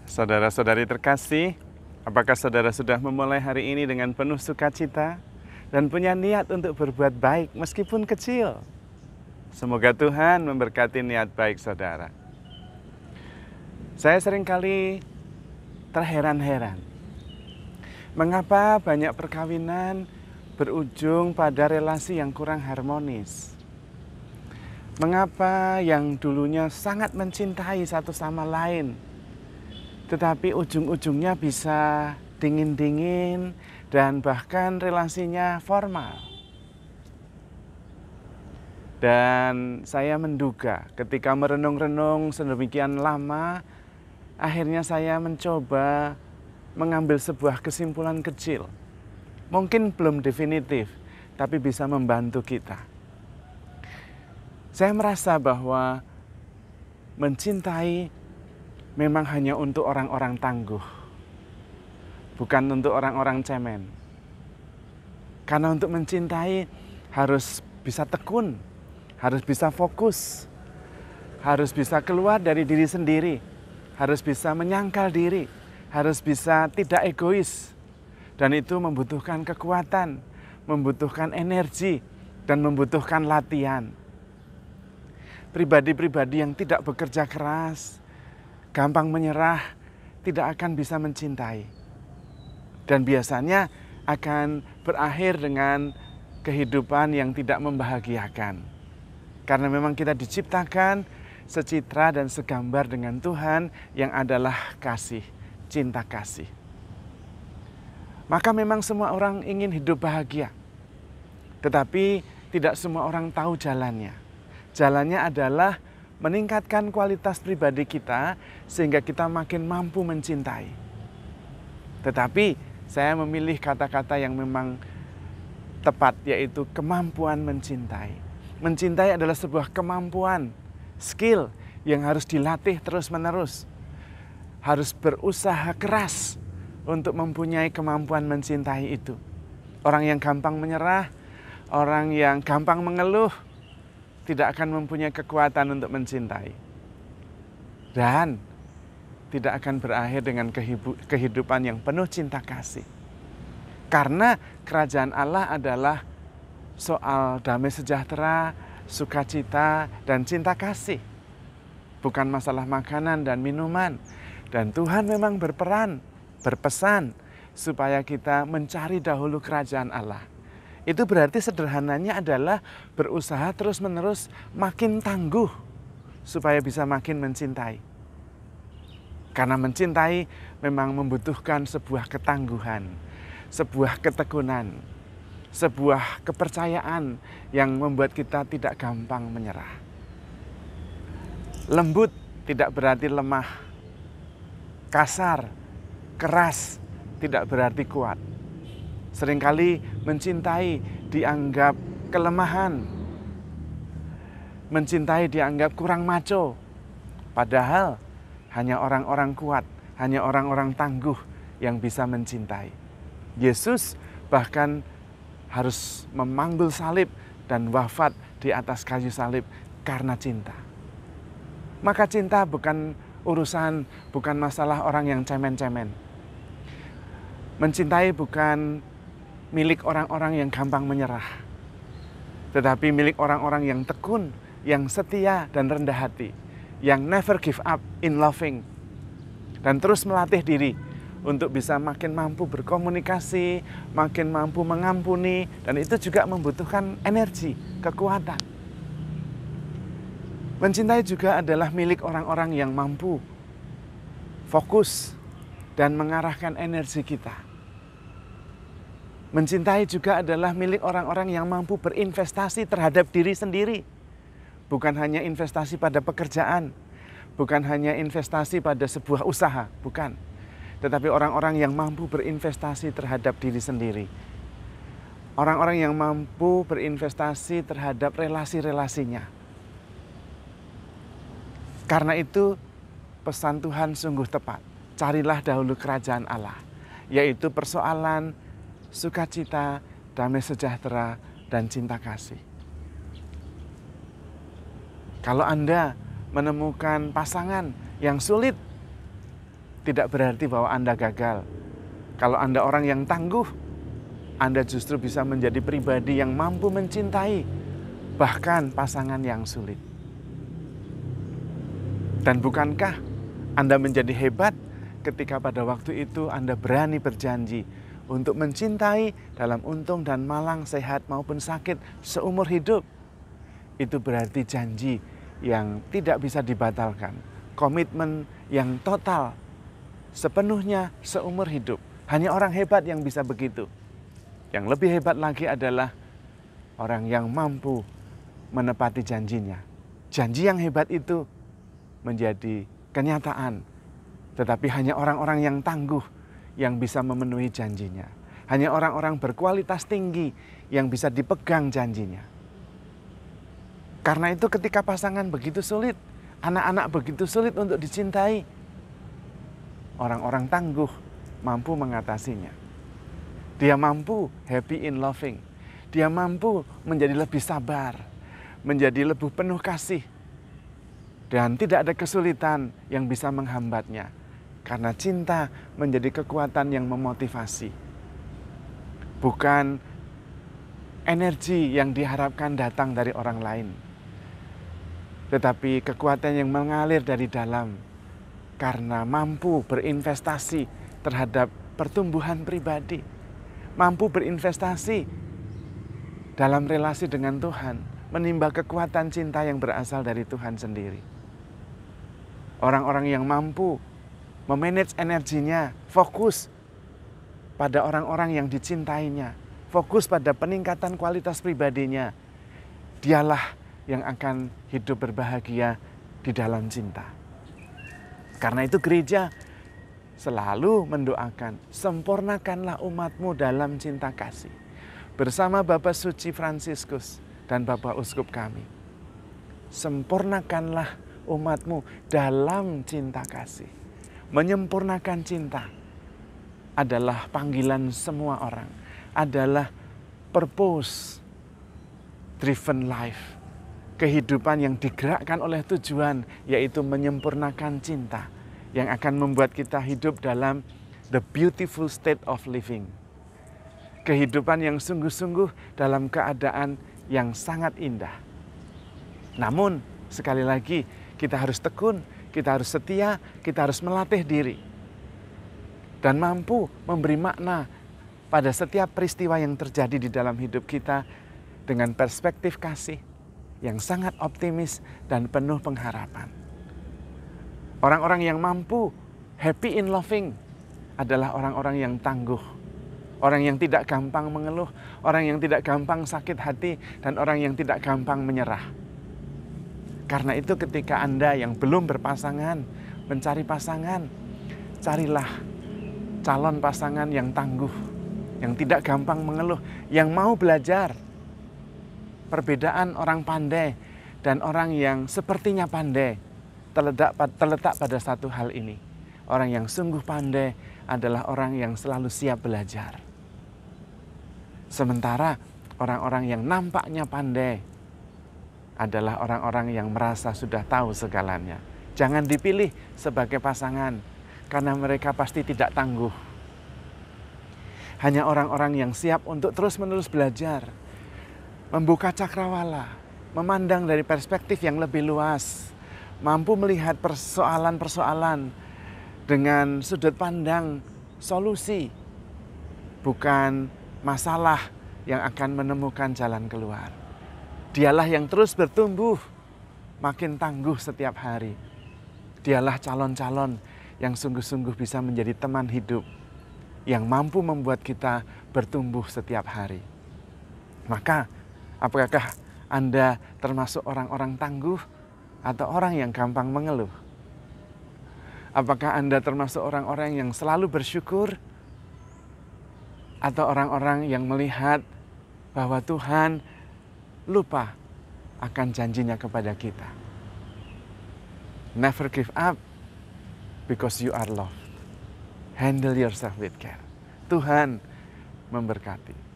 Saudara-saudari terkasih, apakah saudara sudah memulai hari ini dengan penuh sukacita dan punya niat untuk berbuat baik meskipun kecil? Semoga Tuhan memberkati niat baik saudara. Saya seringkali terheran-heran, mengapa banyak perkawinan berujung pada relasi yang kurang harmonis? Mengapa yang dulunya sangat mencintai satu sama lain, tetapi ujung-ujungnya bisa dingin-dingin dan bahkan relasinya formal? Dan saya menduga ketika merenung-renung sedemikian lama, akhirnya saya mencoba mengambil sebuah kesimpulan kecil. Mungkin belum definitif, tapi bisa membantu kita. Saya merasa bahwa mencintai memang hanya untuk orang-orang tangguh, bukan untuk orang-orang cemen. Karena untuk mencintai harus bisa tekun, harus bisa fokus, harus bisa keluar dari diri sendiri, harus bisa menyangkal diri, harus bisa tidak egois. Dan itu membutuhkan kekuatan, membutuhkan energi, dan membutuhkan latihan. Pribadi-pribadi yang tidak bekerja keras, gampang menyerah, tidak akan bisa mencintai. Dan biasanya akan berakhir dengan kehidupan yang tidak membahagiakan. Karena memang kita diciptakan secitra dan segambar dengan Tuhan yang adalah kasih, cinta kasih. Maka memang semua orang ingin hidup bahagia. Tetapi tidak semua orang tahu jalannya. Jalannya adalah meningkatkan kualitas pribadi kita sehingga kita makin mampu mencintai. Tetapi saya memilih kata-kata yang memang tepat, yaitu kemampuan mencintai. Mencintai adalah sebuah kemampuan, skill yang harus dilatih terus-menerus. Harus berusaha keras untuk mempunyai kemampuan mencintai itu. Orang yang gampang menyerah, orang yang gampang mengeluh, tidak akan mempunyai kekuatan untuk mencintai. Dan tidak akan berakhir dengan kehidupan yang penuh cinta kasih. Karena kerajaan Allah adalah soal damai sejahtera, sukacita, dan cinta kasih. Bukan masalah makanan dan minuman. Dan Tuhan memang berpesan supaya kita mencari dahulu kerajaan Allah. Itu berarti sederhananya adalah berusaha terus-menerus makin tangguh supaya bisa makin mencintai. Karena mencintai memang membutuhkan sebuah ketangguhan, sebuah ketekunan, sebuah kepercayaan yang membuat kita tidak gampang menyerah. Lembut tidak berarti lemah, kasar, keras tidak berarti kuat. Seringkali mencintai dianggap kelemahan, mencintai dianggap kurang macho. Padahal hanya orang-orang kuat, hanya orang-orang tangguh yang bisa mencintai. Yesus bahkan harus memanggul salib dan wafat di atas kayu salib karena cinta. Maka cinta bukan urusan, bukan masalah orang yang cemen-cemen. Mencintai bukan milik orang-orang yang gampang menyerah, tetapi milik orang-orang yang tekun, yang setia dan rendah hati, yang never give up in loving, dan terus melatih diri untuk bisa makin mampu berkomunikasi, makin mampu mengampuni, dan itu juga membutuhkan energi, kekuatan. Mencintai juga adalah milik orang-orang yang mampu fokus dan mengarahkan energi kita. Mencintai juga adalah milik orang-orang yang mampu berinvestasi terhadap diri sendiri. Bukan hanya investasi pada pekerjaan, bukan hanya investasi pada sebuah usaha, bukan. Tetapi orang-orang yang mampu berinvestasi terhadap diri sendiri. Orang-orang yang mampu berinvestasi terhadap relasi-relasinya. Karena itu pesan Tuhan sungguh tepat. Carilah dahulu kerajaan Allah, yaitu persoalan sukacita, damai sejahtera, dan cinta kasih. Kalau Anda menemukan pasangan yang sulit, tidak berarti bahwa Anda gagal. Kalau Anda orang yang tangguh, Anda justru bisa menjadi pribadi yang mampu mencintai bahkan pasangan yang sulit. Dan bukankah Anda menjadi hebat ketika pada waktu itu Anda berani berjanji untuk mencintai dalam untung dan malang, sehat maupun sakit seumur hidup? Itu berarti janji yang tidak bisa dibatalkan. Komitmen yang total, sepenuhnya seumur hidup. Hanya orang hebat yang bisa begitu. Yang lebih hebat lagi adalah orang yang mampu menepati janjinya. Janji yang hebat itu menjadi kenyataan. Tetapi hanya orang-orang yang tangguh yang bisa memenuhi janjinya. Hanya orang-orang berkualitas tinggi yang bisa dipegang janjinya. Karena itu ketika pasangan begitu sulit, anak-anak begitu sulit untuk dicintai, orang-orang tangguh mampu mengatasinya. Dia mampu happy in loving. Dia mampu menjadi lebih sabar, menjadi lebih penuh kasih. Dan tidak ada kesulitan yang bisa menghambatnya. Karena cinta menjadi kekuatan yang memotivasi. Bukan energi yang diharapkan datang dari orang lain. Tetapi kekuatan yang mengalir dari dalam. Karena mampu berinvestasi terhadap pertumbuhan pribadi. Mampu berinvestasi dalam relasi dengan Tuhan. Menimba kekuatan cinta yang berasal dari Tuhan sendiri. Orang-orang yang mampu memanage energinya, fokus pada orang-orang yang dicintainya, fokus pada peningkatan kualitas pribadinya, dialah yang akan hidup berbahagia di dalam cinta. Karena itu gereja selalu mendoakan, sempurnakanlah umatmu dalam cinta kasih. Bersama Bapak Suci Fransiskus dan Bapak Uskup kami. Sempurnakanlah umatmu dalam cinta kasih. Menyempurnakan cinta adalah panggilan semua orang. Adalah purpose driven life. Kehidupan yang digerakkan oleh tujuan, yaitu menyempurnakan cinta. Yang akan membuat kita hidup dalam the beautiful state of living. Kehidupan yang sungguh-sungguh dalam keadaan yang sangat indah. Namun, sekali lagi, kita harus tekun, kita harus setia, kita harus melatih diri. Dan mampu memberi makna pada setiap peristiwa yang terjadi di dalam hidup kita dengan perspektif kasih yang sangat optimis dan penuh pengharapan. Orang-orang yang mampu happy in loving adalah orang-orang yang tangguh. Orang yang tidak gampang mengeluh, orang yang tidak gampang sakit hati, dan orang yang tidak gampang menyerah. Karena itu ketika Anda yang belum berpasangan, mencari pasangan, carilah calon pasangan yang tangguh, yang tidak gampang mengeluh, yang mau belajar. Perbedaan orang pandai dan orang yang sepertinya pandai terletak pada satu hal ini. Orang yang sungguh pandai adalah orang yang selalu siap belajar. Sementara orang-orang yang nampaknya pandai adalah orang-orang yang merasa sudah tahu segalanya. Jangan dipilih sebagai pasangan karena mereka pasti tidak tangguh. Hanya orang-orang yang siap untuk terus-menerus belajar, membuka cakrawala, memandang dari perspektif yang lebih luas, mampu melihat persoalan-persoalan dengan sudut pandang solusi, bukan masalah yang akan menemukan jalan keluar. Dialah yang terus bertumbuh, makin tangguh setiap hari. Dialah calon-calon yang sungguh-sungguh bisa menjadi teman hidup, yang mampu membuat kita bertumbuh setiap hari. Maka, apakah Anda termasuk orang-orang tangguh atau orang yang gampang mengeluh? Apakah Anda termasuk orang-orang yang selalu bersyukur atau orang-orang yang melihat bahwa Tuhan lupa akan janjinya kepada kita? Never give up because you are loved. Handle yourself with care. Tuhan memberkati.